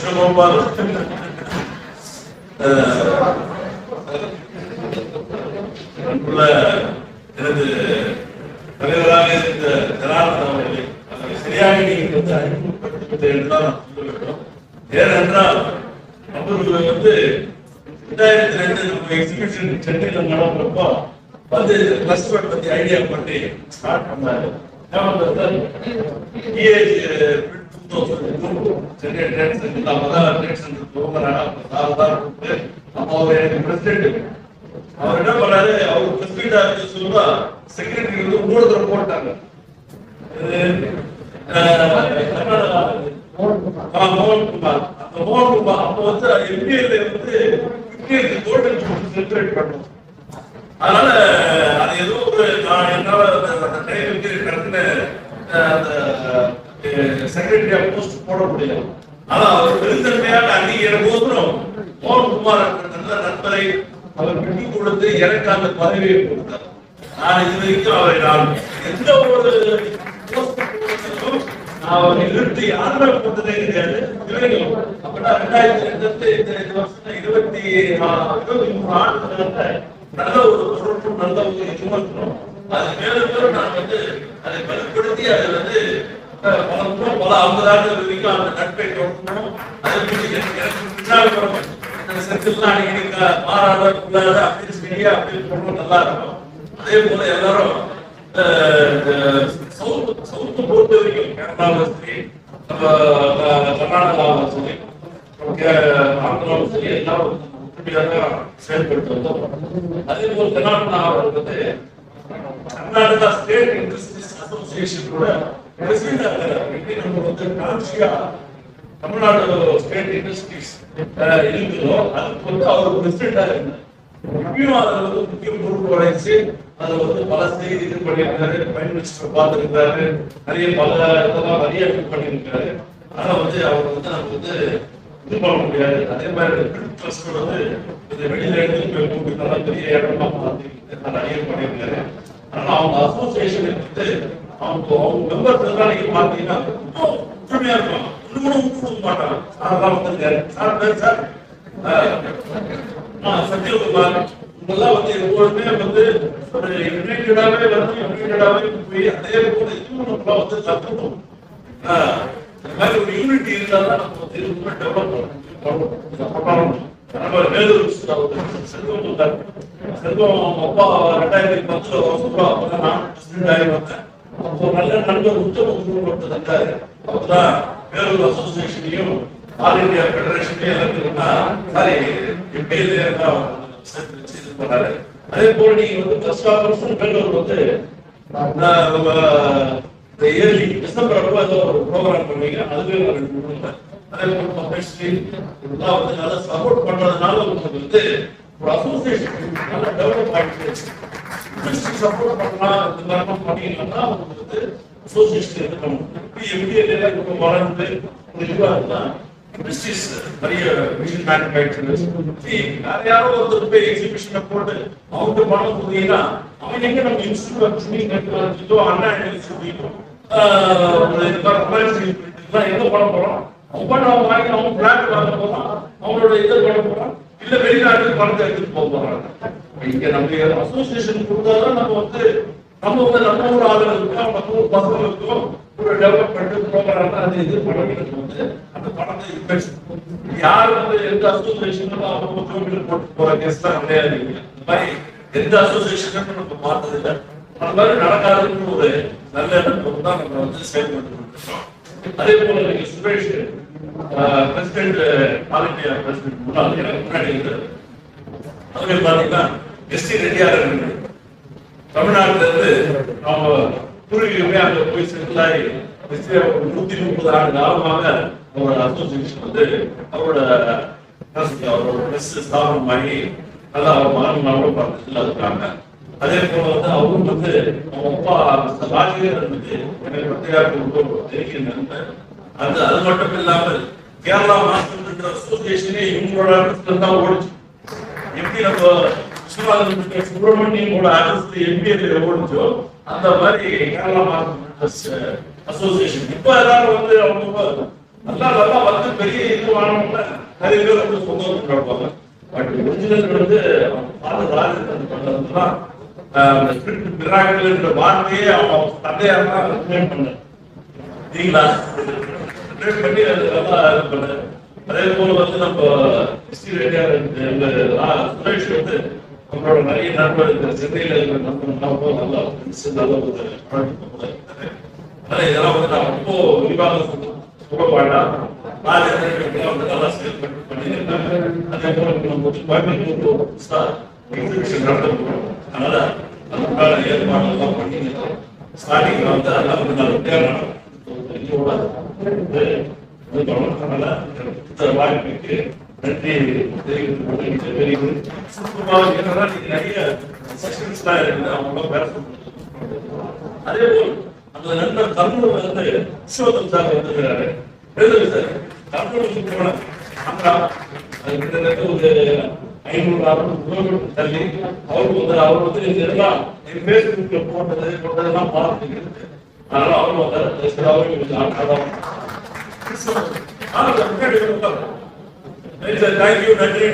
கிருஷ்ணகோபால் அன்புள்ள எனது தலைவராக இருந்த ஜனார்தன் அவர்களை சரியாக நீங்கள் வந்து அறிமுகப்படுத்தப்பட்டது என்றுதான் நான் சொல்ல வேண்டும். ஏனென்றால் அவர்கள் வந்து 2002 நம்ம எக்ஸிபிஷன் சென்னையில் நடந்தப்போ வந்து கிளஸ்டர் பத்தி ஐடியா பண்ணி ஸ்டார்ட் பண்ணாரு. சென்னை ட்ரேட் சென்டர் அப்பதான் ட்ரேட் சென்டர் போகிறாங்க. அப்போ அவர் எனக்கு பிரசிடென்ட். அவர் என்ன பண்ணாரு, அவர் பிரசிடென்டா இருக்கு சொல்லுவா செக்ரட்டரி வந்து மூலதனம் போட்டாங்க. மோகன்குமார் அந்த மோகன்குமார் அப்போ வந்து எம்பிஏல வந்து டோட்டல் செலிப்ரேட் பண்ணோம். அதனால அது ஏதோ ஒரு என்னால டைமுக்கு நடத்தின அந்த செக்ரட்டரியா போஸ்ட் போட முடியல. ஆனா அவர் பெருந்தன்மையாக அங்கீகரிக்கும் போதும் மோகன்குமார் நல்ல நண்பரை அவர் விட்டு கொடுத்து எனக்கு அந்த பதவியை கொடுத்தார். நான் இது வரைக்கும் நான் எந்த ஒரு அவரை நிறுத்தி யாருமே போட்டதே கிடையாது. அப்படின்னா 2002 வருஷம் 23 ஆண்டுகள்ல நல்ல ஒரு தொடர்பு நல்ல ஒரு விமர்சனம் அது மேலும் நான் வந்து அதை வலுப்படுத்தி அதை வந்து பல 50 ஆண்டுகள் வரைக்கும் அந்த நட்பை தொடரணும். அதை எனக்கு சர்க்கிள்லாம் அன்னைக்கு மாறாத அப்படின்னு சொல்லணும் நல்லா இருக்கும். அதே போல எல்லாரும் சவுத்து பொறுத்த வரைக்கும் கேரளாவும் சரி, கர்நாடகாவும் சரி, ஆந்திராவும் சரி எல்லாரும் ஒற்றுமையாக செயல்பட்டு வந்தோம். அதே போல கர்நாடகா வந்து கர்நாடகா ஸ்டேட் இண்டஸ்ட்ரீஸ் அசோசியேஷனோட பிரசிடென்டா இருக்காரு. நம்ம வந்து கான்சியா தமிழ்நாடு ஸ்டேட் இண்டஸ்ட்ரீஸ் இருக்குதோ அதுக்கு வந்து அவர் பிரசிடென்டா இருந்தார். முக்கிய பொறுப்பு வளைச்சு அதை வந்து பல செய்திகள் பண்ணியிருக்காரு, பிரைம் மினிஸ்டர் பார்த்துருக்காரு, நிறைய பல இதெல்லாம் நிறைய பண்ணியிருக்காரு. ஆனா வந்து அவர் வந்து நம்ம வந்து இது பண்ண முடியாது. அதே மாதிரி ட்ரஸ்ட் வந்து வெளியில எடுத்து நல்லா பெரிய இடமா பார்த்து நிறைய பண்ணியிருக்காரு. ஆனா அவங்க அசோசியேஷன் வந்து அவங்க மெம்பர்ஸ் எல்லாம் நீங்க பாத்தீங்கன்னா உண்மையா இருக்கும், இன்னும் கொடுக்க மாட்டாங்க. அதெல்லாம் வந்து சார் சத்யகுமார் இதெல்லாம் வந்து எப்பொழுதுமே வந்து ஒரு யுனைடெடாவே வந்து யுனைடெடாவே போய் அதே போல இன்னும் நம்ம வந்து கத்துக்கணும். இந்த மாதிரி ஒரு யூனிட்டி இருந்தாதான் நம்ம வந்து ரொம்ப டெவலப் பண்ணணும். நம்ம வேலூர் செல்வம் அப்பா 2010 வருஷம் அப்பதான் நான் பிரசிடென்ட் ஆகி வந்தேன். அப்போ நல்ல நண்பர் உத்தம குரு தந்தாரு. அப்பதான் வேலூர் அசோசியேஷனையும் ஆல் இந்தியா பெடரேஷனையும் பண்ணாரு. அதே போல நீங்க வந்து ஃபர்ஸ்ட் ஆபரேஷன் வேலூர் வந்து இயர்லி டிசம்பர் அப்போ ஏதோ ஒரு ப்ரோக்ராம் பண்ணுவீங்க. அதுவே நான் 2 கொடுப்பேன். அதே போல பப்ளிசிட்டி இதெல்லாம் வந்து நல்லா சப்போர்ட் பண்றதுனால உங்களுக்கு வந்து ஒரு அசோசியேஷன் நல்லா டெவலப் ஆகிடுச்சு. சப்போர்ட் பண்ணலாம் இந்த மாதிரி பண்ணீங்கன்னா உங்களுக்கு வந்து அசோசியேஷன் இருக்கணும். எம்பிஏல இப்போ வளர்ந்து இதுவாக இருந்தா இண்டஸ்ட்ரீஸ் நிறைய மிஷின் மேனுஃபேக்சரர்ஸ் யாரோ ஒருத்தர் போய் எக்ஸிபிஷனை போட்டு அவங்க பணம் கொடுத்தீங்கன்னா அவங்க எங்க நம்ம இன்ஸ்டியூட் அண்ணா யூனிவர்சிட்டி எங்க பண்ண போறோம்? அவங்க வாங்கி அவங்க பிளாட் வாங்க போறோம், அவங்களோட இதை பண்ண போறோம், இல்ல வெளிநாட்டுக்கு பணத்தை எடுத்துட்டு போக போறாங்க. இங்க நம்ம அசோசியேஷன் கொடுத்தாதான் நம்ம வந்து நம்ம ஊர் ஆளுங்களுக்கும் நம்ம ஊர் பசங்களுக்கும் ஒரு டெவலப்மெண்ட் ப்ரோக்ராம் அது இது பண்ணுறது வந்து அந்த பணத்தை இன்வெஸ்ட் யார் வந்து எந்த அசோசியேஷனும் அவங்க கோவில் போட்டு போற கேஸ் தான் கிடையாது. இந்த மாதிரி எந்த அசோசியேஷனும் நம்ம பார்த்தது இல்லை. அந்த மாதிரி நடக்காதுன்னு ஒரு நல்ல எண்ணம் தான் நம்ம வந்து செயல்பட்டு இருக்கோம். அதே போல நீங்க Suresh president all India president முன்னாள் எனக்கு முன்னாடி இருந்தது. அதுவே பாத்தீங்கன்னா எஸ்டி ரெட்டியார் தமிழ்நாட்டில இருந்து அவங்க பூர்வீகமே அங்க போய் செட்டில் ஆகி 130 ஆண்டு காலமாக அவரோட அசோசியேஷன் வந்து அவரோட ஸ்தாபனமாகி நல்லா அவர் மகன் பார்த்துட்டு இருக்காங்க. அதே போல வந்து அவரும் வந்து அவங்க அப்பா ராஜகீரன் வந்து எனக்கு தெரிவிக்க நண்பர். அது மட்டும் இல்லாமல் கேரளா மாஸ்டர் அசோசியேஷனே இவங்களோட தான் ஓடிச்சு. எப்படி நம்ம சுப்பிரமணியனோட அரசு எம்பிஏ ஓடிச்சோ அந்த மாதிரி கேரளா மாஸ்டர் அசோசியேஷன் இப்ப எல்லாரும் வந்து அவங்க நல்லா வந்து பெரிய இது வாங்கினோம்னா நிறைய பேர் வந்து சொந்தம் கொண்டாடுவாங்க. பட் ஒரிஜினல் வந்து ராஜேந்திரன் பண்ணதுலாம் மிராக்கிள்ன்ற வார்த்தையே அவங்க தந்தையார் தான் பண்ண சரிங்களா பண்ணி அதெல்லாம் பண்ண. அதே போல வந்து நம்ம சுரேஷ் வந்து நம்மளோட நிறைய நண்பர் சென்னையில இருக்கிற நண்பர் நல்லா இதெல்லாம் வந்து நான் ரொம்ப விரிவாக சொல்ல வேண்டாம். நல்லா செயல்பட்டு பண்ணியிருக்காங்க. அதே போல நம்ம கோயம்புத்தூர் எக்ஸிபிஷன் நடத்தப்படும். அதனால அதுக்கான ஏற்பாடுலாம் பண்ணியிருக்கோம். ஸ்டார்டிங்ல வந்து அதெல்லாம் வந்து நல்ல வாய்ப்புக்கு நன்றி தெரிவித்து நிறைய செஷன்ஸ்லாம் இருக்குது. அவங்க பேச அதே போல் அந்த நண்பர் தமிழ் வந்து விஸ்வதம் சார் வந்துருக்கிறாரு. சார் தமிழ் போன ஆந்திரா அது கிட்டத்தட்ட ஒரு 500-600 கிலோமீட்டர் தள்ளி அவர் வந்து இதெல்லாம் என் பேஸ்புக்ல போட்டதெல்லாம் பார்த்துருக்கு. அதனால அவரும் வந்தார். அவரும் தேங்க்யூ நன்றி.